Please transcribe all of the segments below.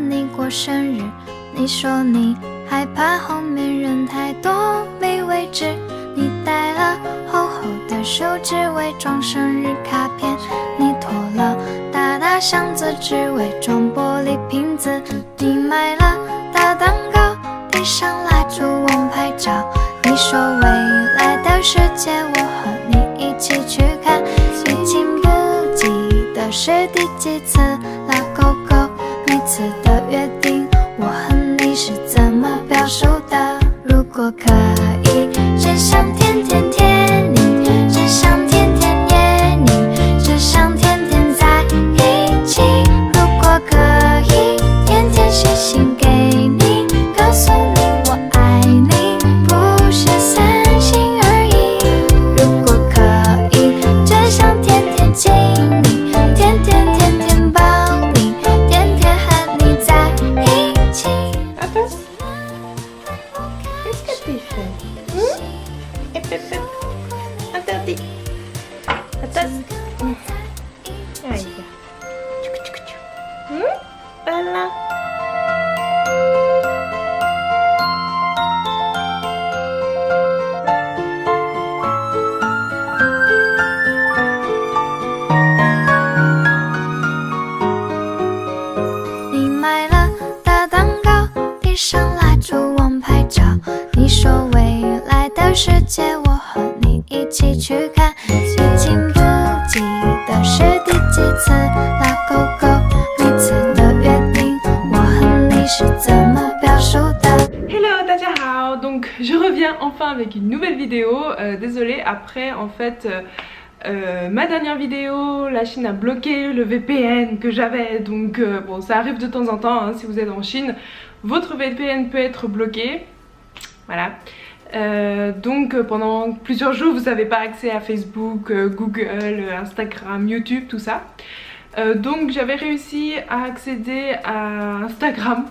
你过生日，你说你害怕后面人太多没位置，你带了厚厚的手纸伪装生日卡片，你拖了大大箱子只为装玻璃瓶子，你买了大蛋糕递上蜡烛往拍照，你说未来的世界我和你一起去看，已经不记得是第几次拉勾勾，每次的约定我和你是怎么表述的，如果可以真想天天甜你，真想天天黏你，真想天天在一起，如果可以天天写信给你，告诉你我爱你，不是三心二意，如果可以真想天天亲你，天天天天抱你，天天和你在一起。Qu'est-ce que tu fais? Hep hep hep. Interdit. Attends. Aïe. Tchou tchou tchou. Voilà.你买了大蛋糕递上蜡烛往拍照，你说未来的世界我和你一起去看，已经不记得是第几次拉勾勾，每次的约定我和你是怎么表述的。 Hello, 大家好. Donc je reviens enfin avec une nouvelle vidéo. Désolée, après en fait ma dernière vidéo, la Chine a bloqué le VPN que j'avais, donc bon, ça arrive de temps en temps, hein, si vous êtes en Chine, votre VPN peut être bloqué, voilà. Donc pendant plusieurs jours vous n'avez pas accès à Facebook, Google, Instagram, YouTube, tout ça. Donc j'avais réussi à accéder à Instagram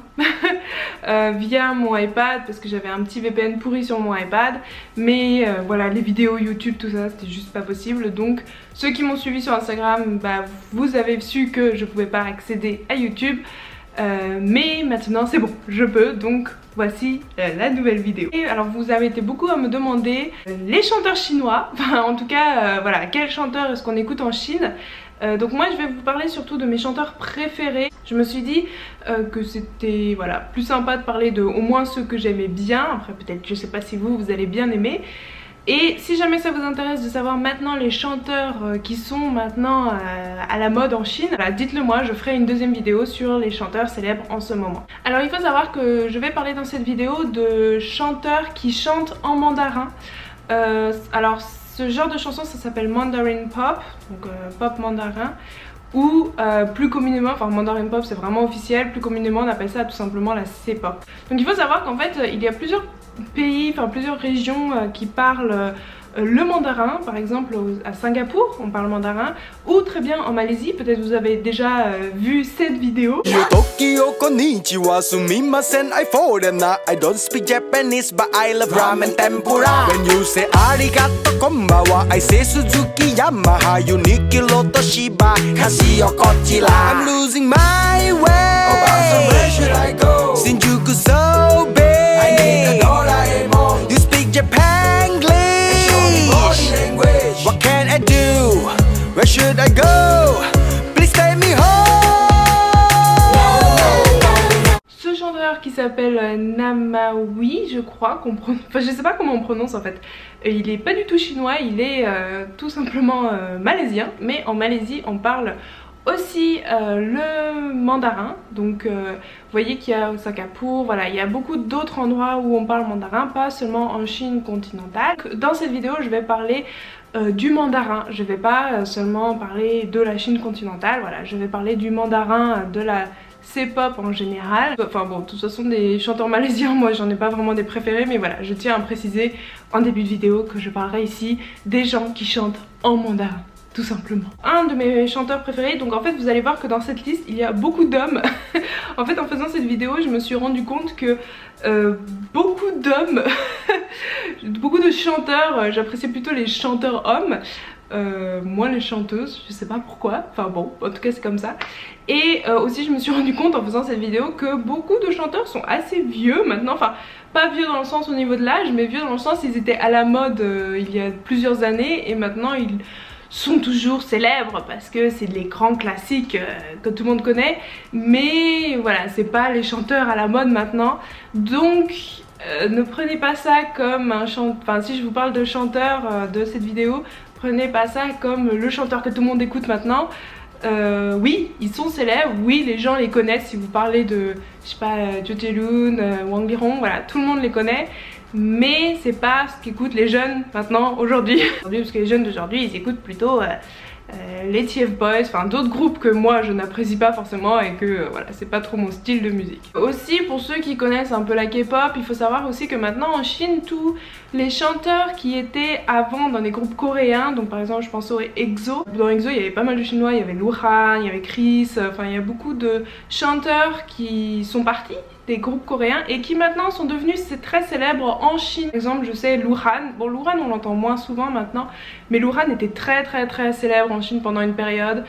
via mon iPad parce que j'avais un petit VPN pourri sur mon iPad, mais voilà, les vidéos YouTube, tout ça, c'était juste pas possible. Donc ceux qui m'ont suivi sur Instagram, bah, vous avez su que je pouvais pas accéder à YouTube, mais maintenant c'est bon, je peux, donc voici la nouvelle vidéo. Et alors vous avez été beaucoup à me demander les chanteurs chinois, enfin en tout cas voilà, quels chanteurs est-ce qu'on écoute en Chine. Donc moi je vais vous parler surtout de mes chanteurs préférés. Je me suis dit que c'était voilà, plus sympa de parler de au moins ceux que j'aimais bien. Après peut-être, je sais pas si vous allez bien aimer. Et si jamais ça vous intéresse de savoir maintenant les chanteurs qui sont maintenant à la mode en Chine, voilà, dites-le moi, je ferai une deuxième vidéo sur les chanteurs célèbres en ce moment. Alors il faut savoir que je vais parler dans cette vidéo de chanteurs qui chantent en mandarin. Alors ce genre de chanson ça s'appelle Mandarin Pop, donc pop mandarin, ou plus communément, enfin Mandarin Pop c'est vraiment officiel, plus communément on appelle ça tout simplement la C-pop. Donc il faut savoir qu'en fait il y a plusieurs pays, enfin plusieurs régions qui parlent le mandarin. Par exemple à Singapour on parle mandarin, ou très bien en Malaisie, peut-être vous avez déjà vu cette vidéo. Tokyo konnichiwa sumimasen I foreigner I don't speak Japanese but I love ramen tempura. When you say arigato konbawa I say Suzuki Yamaha Uniqlo Toshiba Casio Godzilla. I'm losing my way. So where should I go? Shinjuku so big. I need a Doraemon. You speak Japanese. What can I do? Where should I go? Please take me home. Ce chanteur qui s'appelle Namawi, je crois qu'on prononce, enfin je sais pas comment on prononce en fait. Il est pas du tout chinois, il est tout simplement malaisien, mais en Malaisie on parle aussi le mandarin. Donc vous voyez qu'il y a Singapour, voilà, il y a beaucoup d'autres endroits où on parle mandarin, pas seulement en Chine continentale. Dans cette vidéo je vais parler du mandarin, je vais pas seulement parler de la Chine continentale, voilà, je vais parler du mandarin, de la C-pop en général. Enfin bon, de toute façon des chanteurs malaisiens, moi j'en ai pas vraiment des préférés, mais voilà, je tiens à préciser en début de vidéo que je parlerai ici des gens qui chantent en mandarin. Tout simplement. Un de mes chanteurs préférés, donc en fait vous allez voir que dans cette liste il y a beaucoup d'hommes. En fait en faisant cette vidéo je me suis rendu compte que beaucoup d'hommes, beaucoup de chanteurs, j'appréciais plutôt les chanteurs hommes, moins les chanteuses, je sais pas pourquoi, enfin bon, en tout cas c'est comme ça. Et aussi je me suis rendu compte en faisant cette vidéo que beaucoup de chanteurs sont assez vieux maintenant, enfin pas vieux dans le sens au niveau de l'âge, mais vieux dans le sens ils étaient à la mode il y a plusieurs années et maintenant ils sont toujours célèbres parce que c'est les grands classiques que tout le monde connaît, mais voilà, c'est pas les chanteurs à la mode maintenant. Donc ne prenez pas ça comme un chanteur, enfin si je vous parle de chanteur de cette vidéo, prenez pas ça comme le chanteur que tout le monde écoute maintenant. Oui, ils sont célèbres, oui, les gens les connaissent. Si vous parlez de, je sais pas, Jojolun, Wang Lirong, voilà, tout le monde les connaît. Mais c'est pas ce qu'écoutent les jeunes maintenant, aujourd'hui. Parce que les jeunes d'aujourd'hui, ils écoutent plutôt les TF Boys, enfin d'autres groupes que moi je n'apprécie pas forcément et que voilà, c'est pas trop mon style de musique. Aussi pour ceux qui connaissent un peu la K-pop, il faut savoir aussi que maintenant en Chine, tous les chanteurs qui étaient avant dans des groupes coréens, donc par exemple je pense au EXO, dans EXO il y avait pas mal de chinois, il y avait Luhan, il y avait Chris, enfin il y a beaucoup de chanteurs qui sont partis des groupes coréens et qui maintenant sont devenus très célèbres en Chine. Par exemple je sais Luhan, bon Luhan on l'entend moins souvent maintenant, mais Luhan était très célèbre en Chine pendant une période.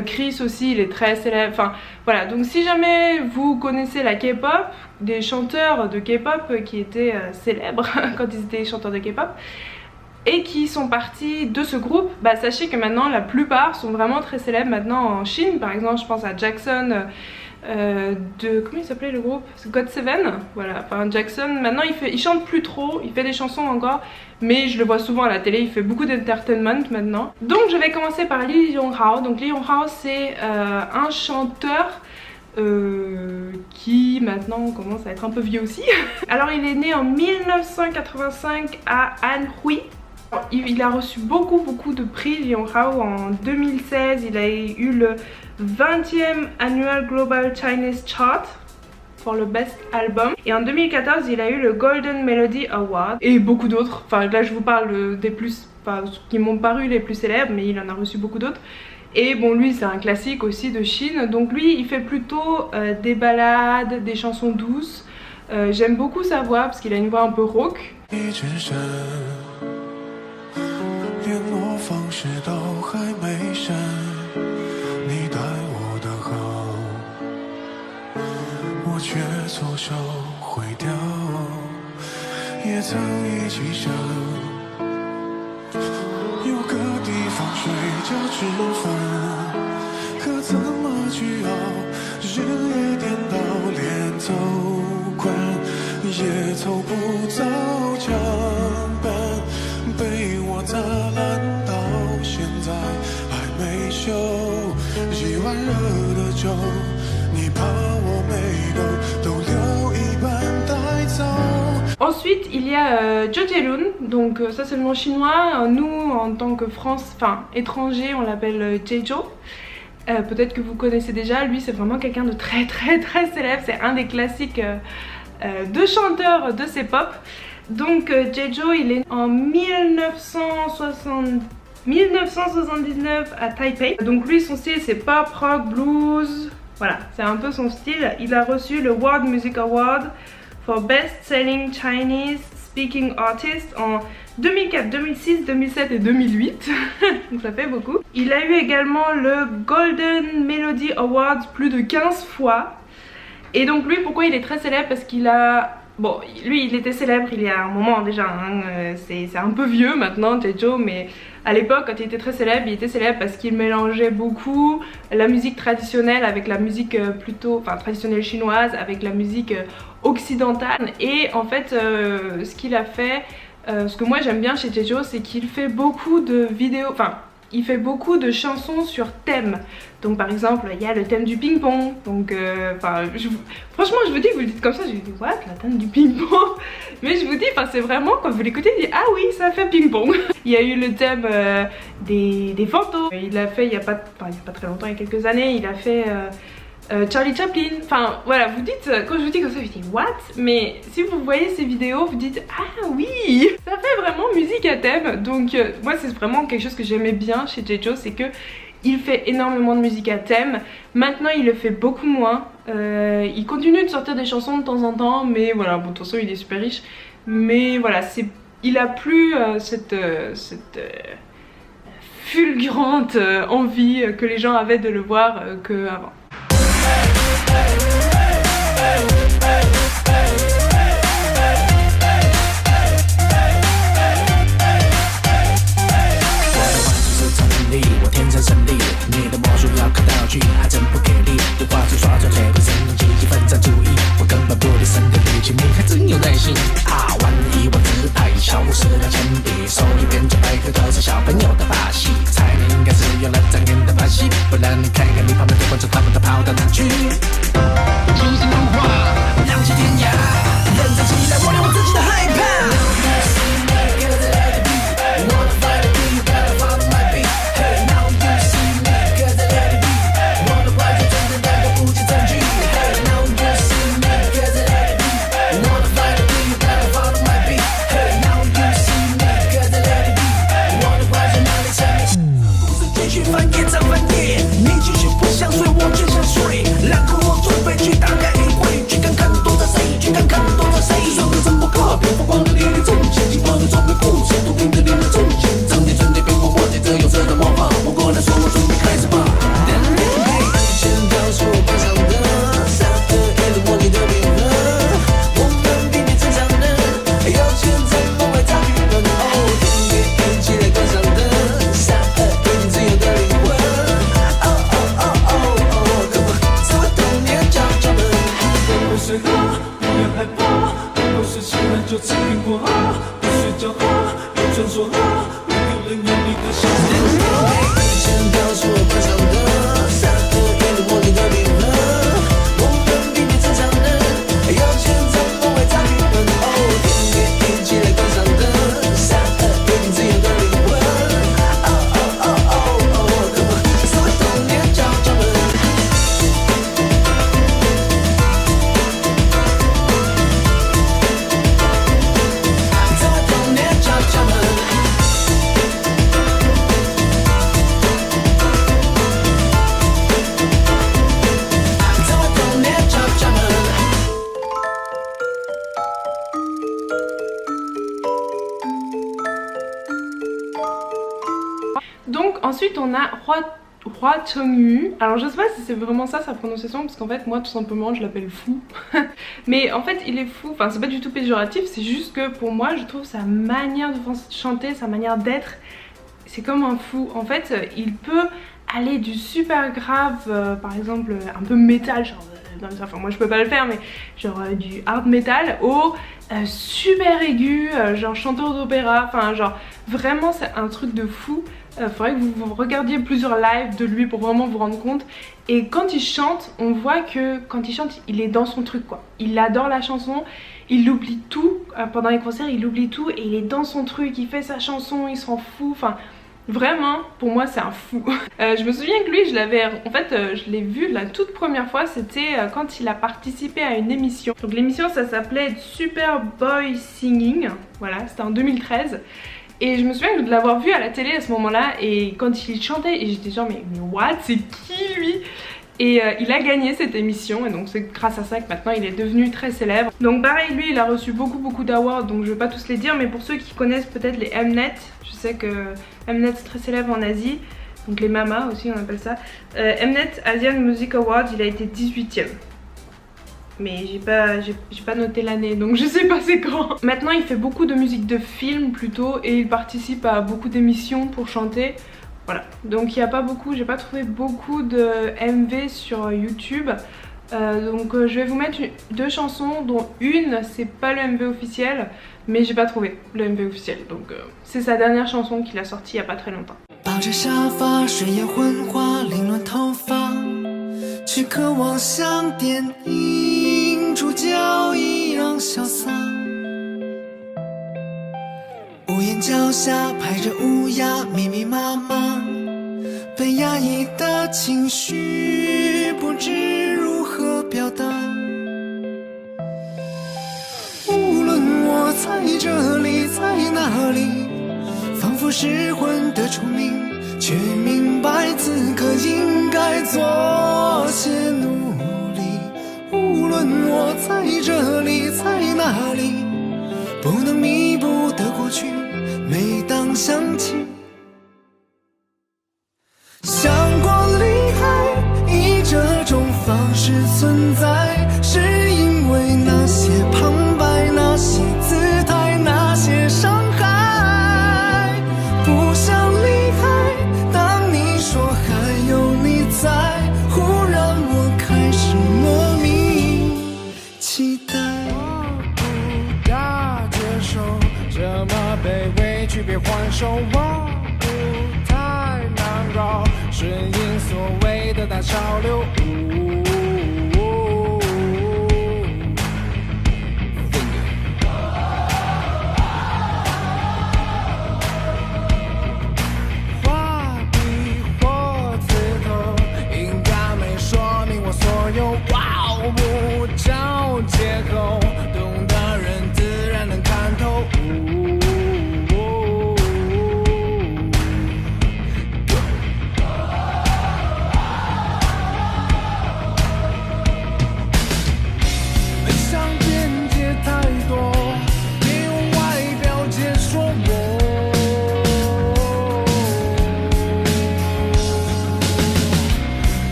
Chris aussi il est très célèbre, enfin voilà, donc si jamais vous connaissez la K-pop, des chanteurs de K-pop qui étaient célèbres quand ils étaient chanteurs de K-pop et qui sont partis de ce groupe, bah sachez que maintenant la plupart sont vraiment très célèbres maintenant en Chine. Par exemple je pense à Jackson comment il s'appelait le groupe, GOT7, voilà, enfin Jackson maintenant il chante plus trop, il fait des chansons encore, mais je le vois souvent à la télé, il fait beaucoup d'entertainment maintenant. Donc je vais commencer par Lee Yong-hao. Donc Lee Yong-hao c'est un chanteur qui maintenant commence à être un peu vieux aussi. Alors il est né en 1985 à Anhui. Il a reçu beaucoup de prix. Lee Yong-hao en 2016 il a eu le 20e Annual Global Chinese Chart pour le Best Album, et en 2014 il a eu le Golden Melody Award et beaucoup d'autres. Enfin là je vous parle des plus, enfin, qui m'ont paru les plus célèbres, mais il en a reçu beaucoup d'autres. Et bon lui c'est un classique aussi de Chine, donc lui il fait plutôt des ballades, des chansons douces. J'aime beaucoup sa voix parce qu'il a une voix un peu rauque. Ensuite il y a Jojolun, donc ça c'est le nom chinois, nous en tant que étranger on l'appelle Jejo. Peut-être que vous connaissez déjà, lui c'est vraiment quelqu'un de très célèbre, c'est un des classiques de chanteurs de C-pop. Donc Jejo il est en 1979 à Taipei. Donc lui son style c'est pop, rock, blues, voilà c'est un peu son style. Il a reçu le World Music Award for Best Selling Chinese Speaking Artist en 2004, 2006, 2007 et 2008. Donc ça fait beaucoup. Il a eu également le Golden Melody Award plus de 15 fois. Et donc lui pourquoi il est très célèbre, parce qu'il a... Bon, lui il était célèbre il y a un moment déjà, hein. C'est un peu vieux maintenant Jejo, mais à l'époque quand il était très célèbre, il était célèbre parce qu'il mélangeait beaucoup la musique traditionnelle avec la musique plutôt, enfin traditionnelle chinoise avec la musique occidentale. Et en fait ce qu'il a fait, ce que moi j'aime bien chez Jejo, c'est qu'il fait beaucoup de vidéos, enfin il fait beaucoup de chansons sur thème. Donc par exemple il y a le thème du ping-pong, donc franchement je vous dis, vous le dites comme ça, je vous dis what, le thème du ping-pong, mais je vous dis, c'est vraiment quand vous l'écoutez, vous dites ah oui ça fait ping-pong. Il y a eu le thème des fantômes, il a fait il y a pas très longtemps, il y a quelques années, il a fait Charlie Chaplin, enfin voilà, vous dites, quand je vous dis comme ça, vous dites what, mais si vous voyez ces vidéos, vous dites ah oui, ça fait vraiment musique à thème. Donc moi c'est vraiment quelque chose que j'aimais bien chez Jejo, c'est que il fait énormément de musique à thème. Maintenant il le fait beaucoup moins, il continue de sortir des chansons de temps en temps, mais voilà, bon de toute façon il est super riche, mais voilà, il a plus cette fulgurante envie que les gens avaient de le voir qu'avant.我天生神力，你的魔术要看道具，还真不给力。对话术耍转嘴，会神经积极分散注意，我根本不理生的力气，你还真有耐心啊！万一我姿态小无视了铅笔，手一边就百科都是小朋友的把戏，猜你应该是用了张眼的把戏，不然你看看你旁边的观众，他们都跑到哪去？出神入化，浪迹天涯，认真起来，我连我自己都害怕。Donc ensuite on a Hwa Chang-yu. Alors je sais pas si c'est vraiment ça sa prononciation, parce qu'en fait moi tout simplement je l'appelle fou. Mais en fait il est fou, enfin c'est pas du tout péjoratif, c'est juste que pour moi je trouve sa manière de chanter, sa manière d'être, c'est comme un fou. En fait il peut aller du super grave, par exemple un peu métal, genre enfin moi je peux pas le faire, mais genre du hard metal, au super aigu, genre chanteur d'opéra, enfin genre vraiment c'est un truc de fou. Faudrait que vous regardiez plusieurs lives de lui pour vraiment vous rendre compte. Et quand il chante, on voit que quand il chante, il est dans son truc quoi. Il adore la chanson, il oublie tout, pendant les concerts il oublie tout et il est dans son truc, il fait sa chanson, il s'en fout, enfin vraiment pour moi c'est un fou. Je me souviens que lui je l'avais, en fait je l'ai vu la toute première fois, c'était quand il a participé à une émission. Donc l'émission ça s'appelait Super Boy Singing, voilà c'était en 2013. Et je me souviens de l'avoir vu à la télé à ce moment-là, et quand il chantait, et j'étais genre mais what, c'est qui lui? Et il a gagné cette émission, et donc c'est grâce à ça que maintenant il est devenu très célèbre. Donc pareil, lui il a reçu beaucoup d'awards, donc je vais pas tous les dire, mais pour ceux qui connaissent peut-être les Mnet, je sais que Mnet c'est très célèbre en Asie, donc les mamas aussi on appelle ça. Mnet Asian Music Awards, il a été 18ème. Mais j'ai pas noté l'année, donc je sais pas c'est quand. Maintenant il fait beaucoup de musique de film plutôt, et il participe à beaucoup d'émissions pour chanter. Voilà, donc il n'y a pas beaucoup, j'ai pas trouvé beaucoup de MV sur YouTube. Donc je vais vous mettre deux chansons, dont une c'est pas le MV officiel, mais j'ai pas trouvé le MV officiel. Donc c'est sa dernière chanson qu'il a sortie il y a pas très longtemps. 去渴望像电影主角一样潇洒，屋檐脚下排着乌鸦，密密麻麻，被压抑的情绪不知如何表达。无论我在这里，在哪里，仿佛失魂的出名，却明白此刻应该做些努力。无论我在这里，在哪里，不能弥补的过去，每当想起想过离开，以这种方式存在，是因为那些旁白，那些姿态，那些伤害。不想离开，当你说还有你在，忽然我开始莫名期待。我不大接受这么被委屈，别还手，我不太难搞，顺应所谓的大潮流。画笔或刺头，应该没说明我所有。哇哦，不找借口，懂的人自然能看透。没想辩解太多，别用外表解说我。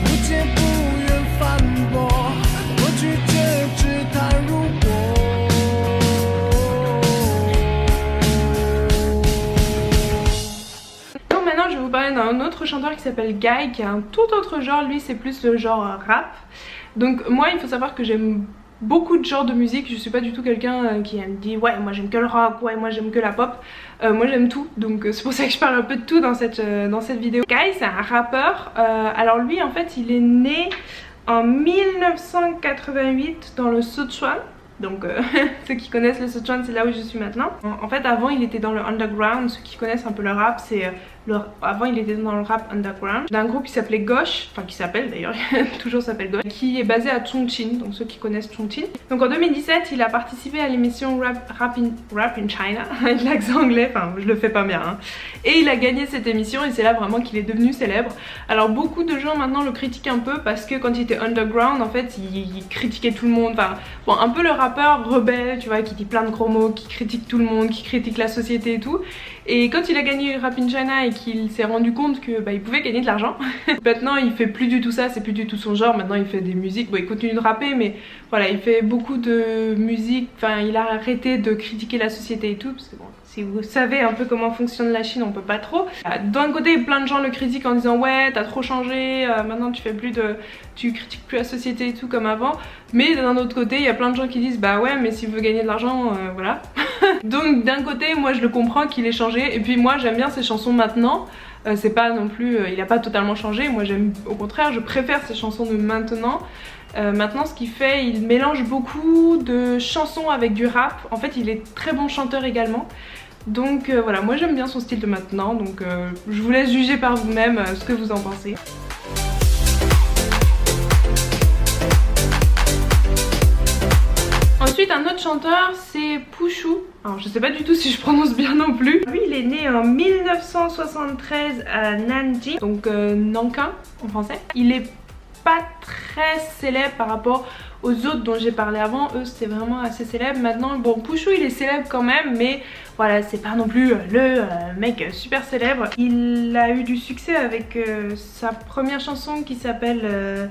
不解不愿反驳，我拒绝只谈如果。Donc maintenant je vais vous parler d'un autre chanteur qui s'appelle Guy, qui est un tout autre genre. Lui c'est plus le genre rap. Donc moi il faut savoir que j'aime beaucoup de genres de musique. Je suis pas du tout quelqu'un qui me dit ouais moi j'aime que le rock, ouais moi j'aime que la pop. Moi j'aime tout, donc c'est pour ça que je parle un peu de tout dans cette vidéo. Guy c'est un rappeur. Alors lui en fait il est né en 1988 dans le Sichuan. Donc ceux qui connaissent le Sichuan, c'est là où je suis maintenant. En fait avant il était dans le underground. Ceux qui connaissent un peu le rap, c'est avant il était dans le rap underground d'un groupe qui s'appelait Gauche, enfin qui s'appelle d'ailleurs, toujours s'appelle Gauche, qui est basé à Chongqing, donc ceux qui connaissent Chongqing. Donc en 2017 il a participé à l'émission Rap in China, avec l'accent anglais, enfin je le fais pas bien hein. Et il a gagné cette émission et c'est là vraiment qu'il est devenu célèbre. Alors beaucoup de gens maintenant le critiquent un peu parce que quand il était underground en fait il critiquait tout le monde, enfin bon un peu le rappeur rebelle tu vois, qui dit plein de gros mots, qui critique tout le monde, qui critique la société et tout. Et quand il a gagné Rap in China et qu'il s'est rendu compte que il pouvait gagner de l'argent, maintenant il fait plus du tout ça, c'est plus du tout son genre. Maintenant il fait des musiques, bon il continue de rapper mais voilà il fait beaucoup de musique, enfin il a arrêté de critiquer la société et tout parce que bon si vous savez un peu comment fonctionne la Chine on peut pas trop. D'un côté plein de gens le critiquent en disant ouais t'as trop changé, maintenant tu critiques plus la société et tout comme avant. Mais d'un autre côté il y a plein de gens qui disent bah ouais mais s'il veut gagner de l'argent voilà. Donc d'un côté moi je le comprends qu'il ait changé et puis moi j'aime bien ses chansons maintenant. C'est pas non plus, il a pas totalement changé, moi j'aime au contraire, je préfère ses chansons de maintenant. Maintenant ce qu'il fait, il mélange beaucoup de chansons avec du rap. En fait il est très bon chanteur également. Donc voilà, moi j'aime bien son style de maintenant. Donc je vous laisse juger par vous-même ce que vous en pensez. Ensuite un autre chanteur c'est Pushu. Alors je sais pas du tout si je prononce bien non plus. Lui il est né en 1973 à Nanjing, donc Nankin en français. Il est pas très célèbre par rapport aux autres dont j'ai parlé avant, eux c'était vraiment assez célèbre. Maintenant bon Pushu il est célèbre quand même mais voilà c'est pas non plus le mec super célèbre. Il a eu du succès avec sa première chanson qui s'appelle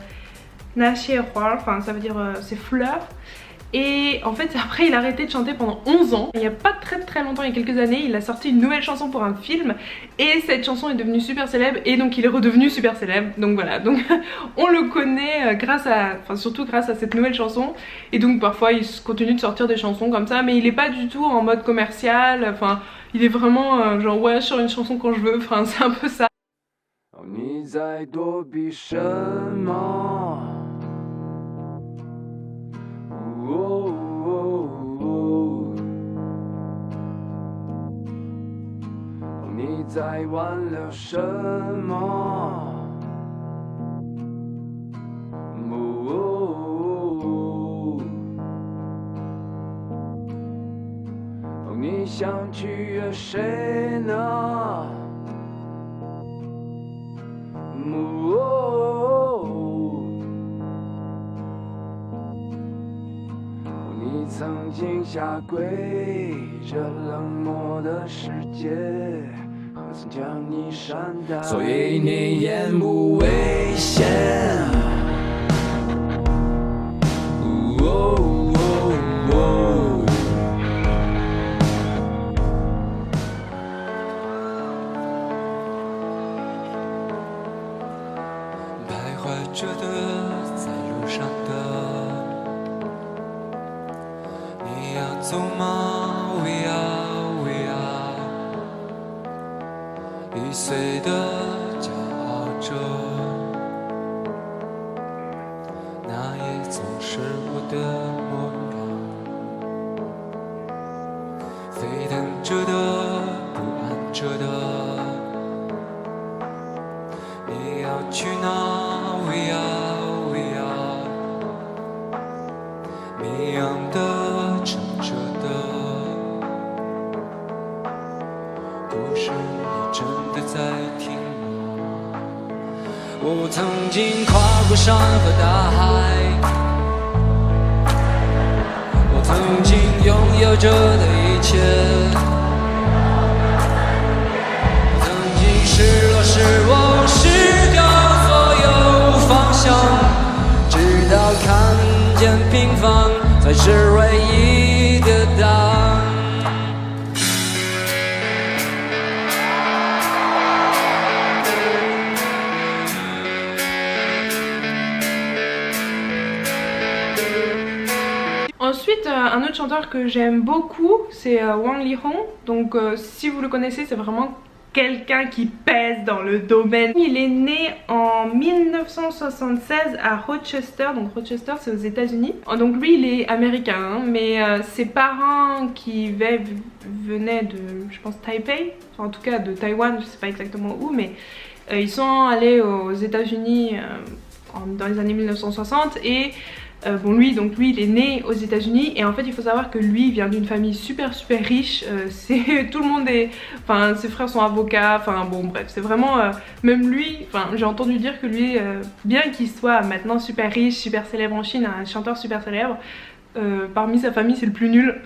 Nashi Hua, enfin ça veut dire c'est fleurs. Et en fait après il a arrêté de chanter pendant 11 ans. Il n'y a pas très longtemps, il y a quelques années, il a sorti une nouvelle chanson pour un film. Et cette chanson est devenue super célèbre et donc il est redevenu super célèbre. Donc voilà, donc on le connaît grâce à, enfin surtout grâce à cette nouvelle chanson. Et donc parfois il continue de sortir des chansons comme ça. Mais il est pas du tout en mode commercial. Enfin il est vraiment genre ouais je sors une chanson quand je veux. Enfin c'est un peu ça. 你在躲避什么？你在挽留什么？你想取悦谁呢？你曾经下跪着冷漠的世界和曾将你善待，所以你眼不危险。徘徊着的，在路上的，你要走吗？ We are， 易碎的骄傲着，那也总是我的模样。沸腾着的，不安着的，你要去哪？ We are， 迷样的，撑着的，故事你真的在听吗？我曾经跨过山和大海，我曾经拥有着的一切，我曾经失落失望失掉所有方向，直到看见平凡才是唯一的答案。 Ensuite, un autre chanteur que j'aime beaucoup, c'est Wang Lihong. Donc si vous le connaissez, c'est vraiment quelqu'un qui pèse dans le domaine. Il est né en 1976 à Rochester. Donc Rochester, c'est aux États-Unis. Donc lui, il est américain, hein, mais ses parents qui venaient de, je pense, Taipei, enfin, en tout cas de Taïwan, je sais pas exactement où, mais ils sont allés aux États-Unis dans les années 1960 et bon lui il est né aux États-Unis et en fait il faut savoir que lui vient d'une famille super riche, tout le monde est, enfin ses frères sont avocats, enfin bon bref c'est vraiment, même lui, enfin j'ai entendu dire que lui, bien qu'il soit maintenant super riche, super célèbre en Chine, un chanteur super célèbre, parmi sa famille c'est le plus nul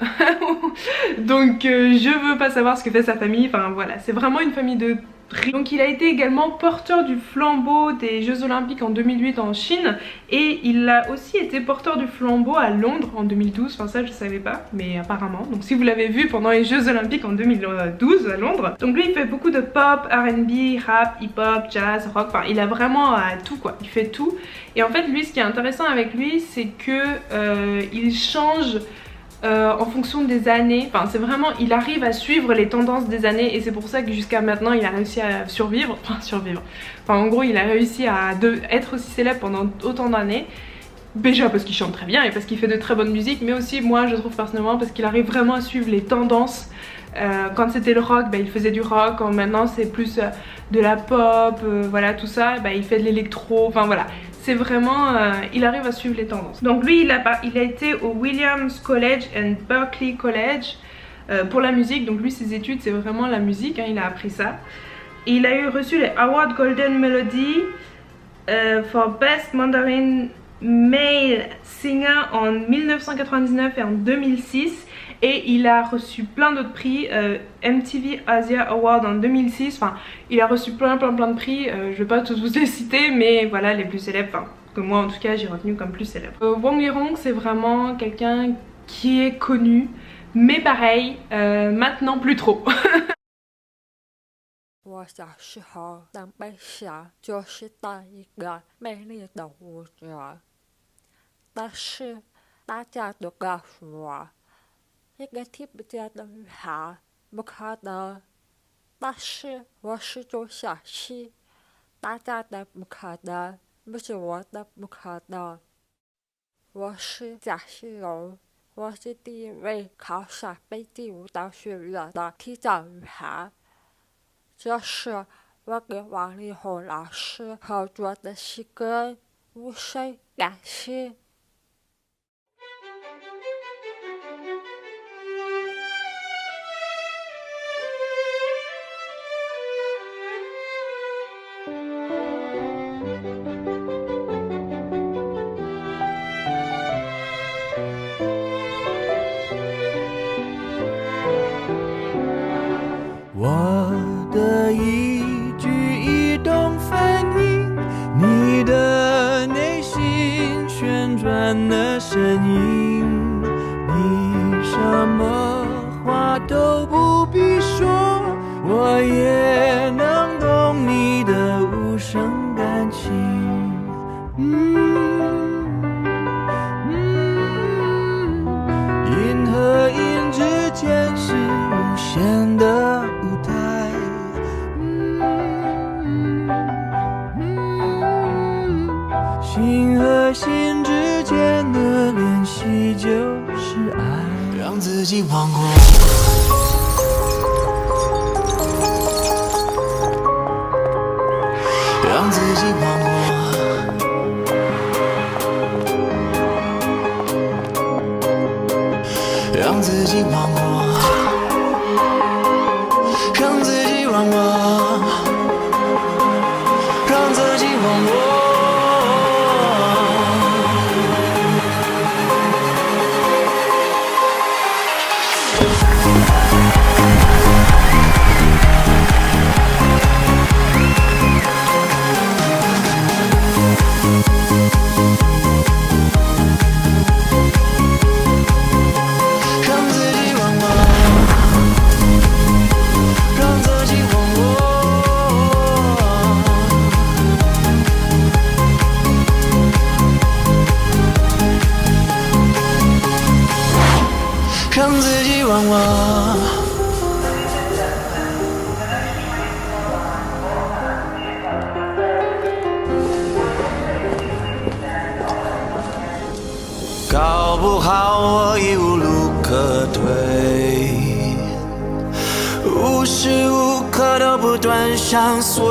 donc je veux pas savoir ce que fait sa famille, enfin voilà c'est vraiment une famille de riches. Donc il a été également porteur du flambeau des Jeux Olympiques en 2008 en Chine et il a aussi été porteur du flambeau à Londres en 2012, enfin ça je savais pas mais apparemment, donc si vous l'avez vu pendant les Jeux Olympiques en 2012 à Londres. Donc lui il fait beaucoup de pop, R&B, rap, hip-hop, jazz, rock, enfin il a vraiment tout quoi, il fait tout et en fait lui ce qui est intéressant avec lui c'est que il change en fonction des années, enfin c'est vraiment, il arrive à suivre les tendances des années et c'est pour ça que jusqu'à maintenant il a réussi à survivre, enfin en gros il a réussi à être aussi célèbre pendant autant d'années. Déjà parce qu'il chante très bien et parce qu'il fait de très bonne musique, mais aussi moi je trouve personnellement parce qu'il arrive vraiment à suivre les tendances. Quand c'était le rock, il faisait du rock, quand maintenant c'est plus de la pop, voilà tout ça, il fait de l'électro, enfin voilà. C'est vraiment, il arrive à suivre les tendances. Donc lui il a été au Williams College and Berklee College pour la musique. Donc lui ses études c'est vraiment la musique, hein, il a appris ça. Et il a reçu les Award Golden Melody for Best Mandarin Male Singer en 1999 et en 2006. Et il a reçu plein d'autres prix, MTV Asia Award en 2006, enfin il a reçu plein de prix, je vais pas tous vous les citer mais voilà les plus célèbres, enfin que moi en tout cas j'ai retenu comme plus célèbre. Wang Lihong c'est vraiment quelqu'un qui est connu, mais pareil, maintenant plus trop. 我小时候当背小就是当一个美丽的舞者，但是大家都告诉我，一个听不见的女孩不可能。但是我始终相信，大家的不可能不是我的不可能。我是贾诗柔，我是第一位考上北京舞蹈学院的体操女孩。这是我给王力宏老师合作的诗歌，无声感谢。我的都不必说，我也能懂你的无声感情。音和音之间是无限的舞台。心和心之间的联系就是爱，让自己忘过。让自己忘过，让自己忘过，让自己忘过，让自己忘过。让自己忘我。搞不好我已无路可退，无时无刻都不断相随，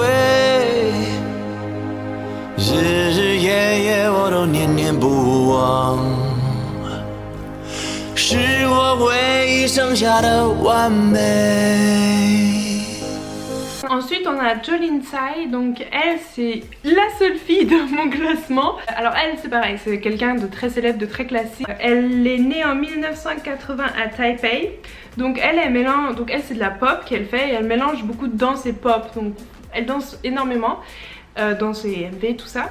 日日夜夜我都念念不忘。是我唯一剩下的完美。 Ensuite on a Jolin Tsai, donc elle c'est la seule fille de mon classement. Alors elle c'est pareil, c'est quelqu'un de très célèbre, de très classique. Elle est née en 1980 à Taipei. Donc elle mélange, donc elle c'est de la pop qu'elle fait et elle mélange beaucoup de danse et pop. Donc elle danse énormément, danse et MV tout ça.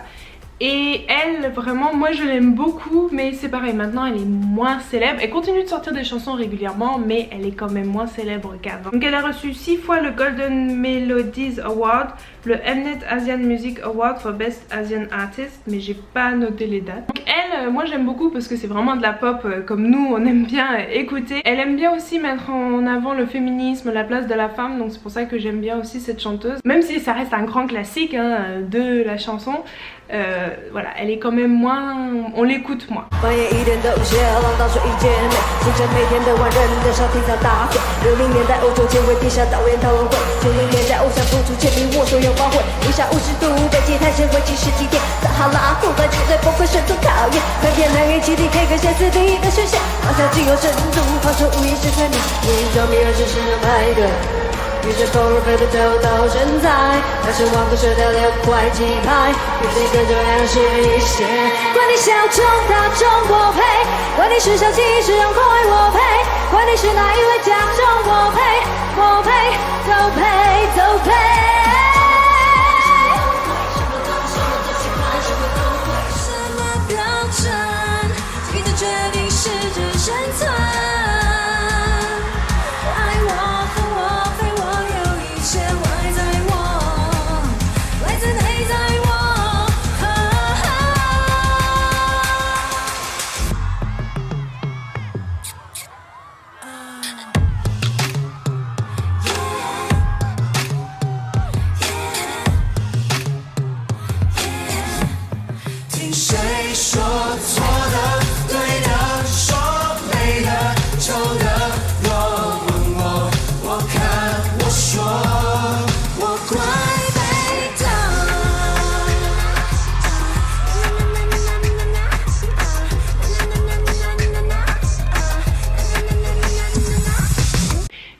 Et elle, vraiment, moi je l'aime beaucoup, mais c'est pareil, maintenant elle est moins célèbre. Elle continue de sortir des chansons régulièrement, mais elle est quand même moins célèbre qu'avant. Donc elle a reçu 6 fois le Golden Melodies Award, le Mnet Asian Music Award for Best Asian Artist, mais j'ai pas noté les dates. Donc elle, moi j'aime beaucoup parce que c'est vraiment de la pop comme nous, on aime bien écouter. Elle aime bien aussi mettre en avant le féminisme, la place de la femme, donc c'est pour ça que j'aime bien aussi cette chanteuse. Même si ça reste un grand classique hein, de la chanson. Voilà, elle est quand même moins... on l'écoute moins.遇着风儿飞的头到现在，还是忘不舍掉2块鸡排，与这个就样是一些。管你小众大众我配，管你是小气是让口味我配，管你是哪一位假装我配，我配都配都配。什么标准？这个决定是指生存。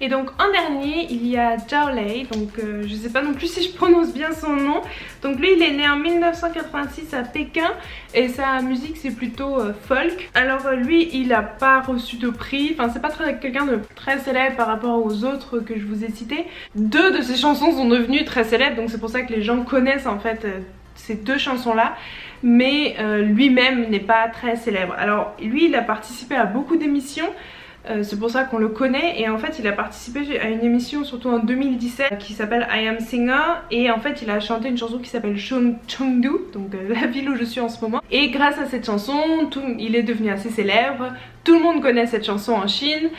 Et donc en dernier il y a Zhao Lei, donc je sais pas non plus si je prononce bien son nom. Donc lui il est né en 1986 à Pékin et sa musique c'est plutôt folk. Alors lui il a pas reçu de prix, enfin c'est pas quelqu'un de très célèbre par rapport aux autres que je vous ai cités. 2 de ses chansons sont devenues très célèbres, donc c'est pour ça que les gens connaissent en fait ces 2 chansons là. Mais lui-même n'est pas très célèbre. Alors lui il a participé à beaucoup d'émissions. c'est pour ça qu'on le connaît. Et en fait il a participé à une émission surtout en 2017 qui s'appelle I Am Singer. Et en fait il a chanté une chanson qui s'appelle Chengdu, donc la ville où je suis en ce moment. Et grâce à cette chanson, il est devenu assez célèbre. Tout le monde connaît cette chanson en Chine.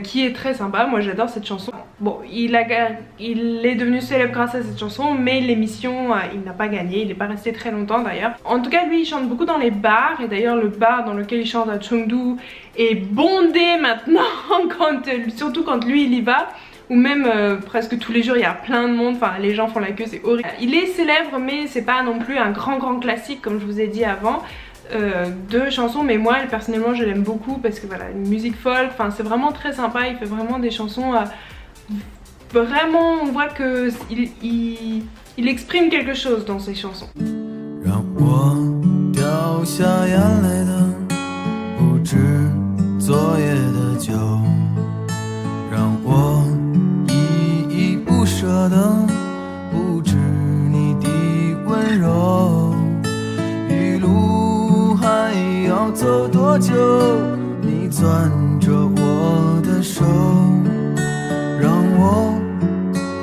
Qui est très sympa, moi j'adore cette chanson. Bon, il est devenu célèbre grâce à cette chanson, mais l'émission, il n'a pas gagné, il n'est pas resté très longtemps d'ailleurs. En tout cas, lui il chante beaucoup dans les bars, et d'ailleurs le bar dans lequel il chante à Chengdu est bondé maintenant, surtout quand lui il y va. Ou même presque tous les jours il y a plein de monde, enfin les gens font la queue, c'est horrible. Il est célèbre mais c'est pas non plus un grand classique comme je vous ai dit avant. De chansons, mais moi personnellement je l'aime beaucoup parce que voilà, une musique folk, enfin c'est vraiment très sympa, il fait vraiment des chansons vraiment on voit que il exprime quelque chose dans ses chansons.走多久？你攥着我的手，让我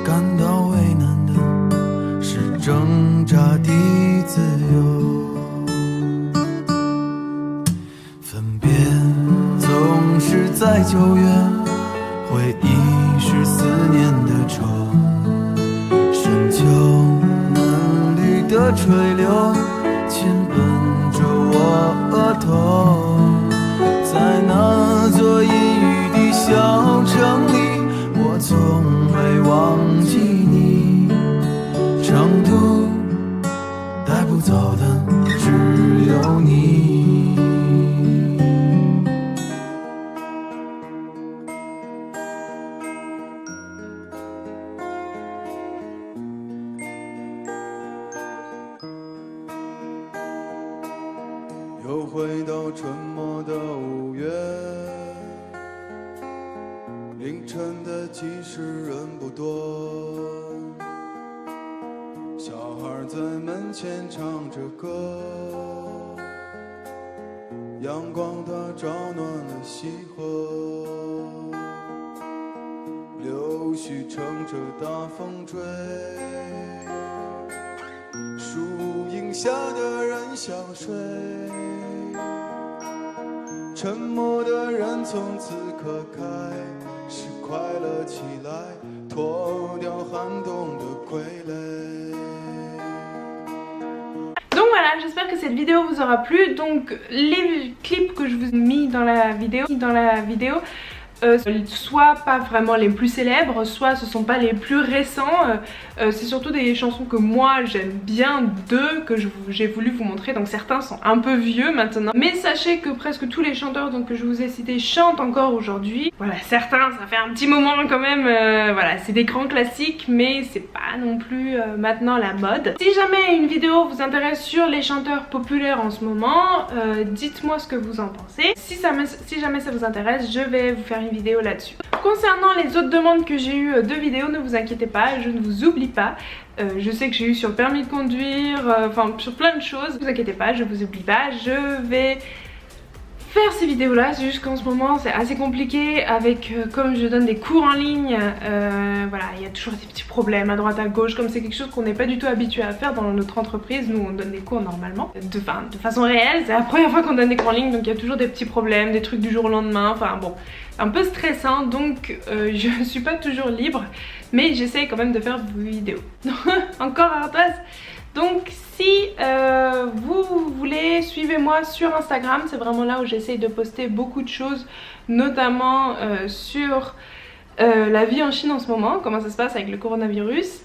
感到为难的是挣扎的自由。分别总是在9月，回忆是思念的愁，深秋嫩绿的垂柳，亲吻着我额头，在那座阴雨的小城里，我从未忘记你。长途带不走的只有你。又回到沉默的5月，凌晨的集市人不多，小孩在门前唱着歌，阳光它照暖了溪河，柳絮乘着大风吹，树荫下的人想睡，沉默的人从此刻开始快乐起来，脱掉寒冬的傀儡。 Donc voilà, j'espère que cette vidéo vous aura plu. Donc les clips que je vous ai mis dans la vidéo soit pas vraiment les plus célèbres, soit ce sont pas les plus récents. C'est surtout des chansons que moi j'aime bien, que j'ai voulu vous montrer. Donc certains sont un peu vieux maintenant, mais sachez que presque tous les chanteurs que je vous ai cités chantent encore aujourd'hui. Voilà, certains ça fait un petit moment quand même, voilà, c'est des grands classiques, mais c'est pas non plus maintenant la mode. Si jamais une vidéo vous intéresse sur les chanteurs populaires en ce moment, dites-moi ce que vous en pensez. Si jamais ça vous intéresse, je vais vous faire une vidéo là-dessus. Concernant les autres demandes que j'ai eues de vidéos, ne vous inquiétez pas, je ne vous oublie pas. Je sais que j'ai eu sur le permis de conduire, enfin sur plein de choses. Ne vous inquiétez pas, je vous oublie pas. Je vais faire ces vidéos là, c'est juste qu'en ce moment c'est assez compliqué avec comme je donne des cours en ligne, voilà, il y a toujours des petits problèmes à droite à gauche, comme c'est quelque chose qu'on n'est pas du tout habitué à faire dans notre entreprise. Nous on donne des cours normalement de façon réelle, c'est la première fois qu'on donne des cours en ligne, donc il y a toujours des petits problèmes, des trucs du jour au lendemain, enfin bon, un peu stressant, donc je suis pas toujours libre, mais j'essaye quand même de faire vos vidéos. Encore ardoise. Donc si vous voulez, suivez-moi sur Instagram, c'est vraiment là où j'essaye de poster beaucoup de choses, notamment sur la vie en Chine en ce moment, comment ça se passe avec le coronavirus,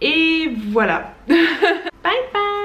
et voilà. Bye bye.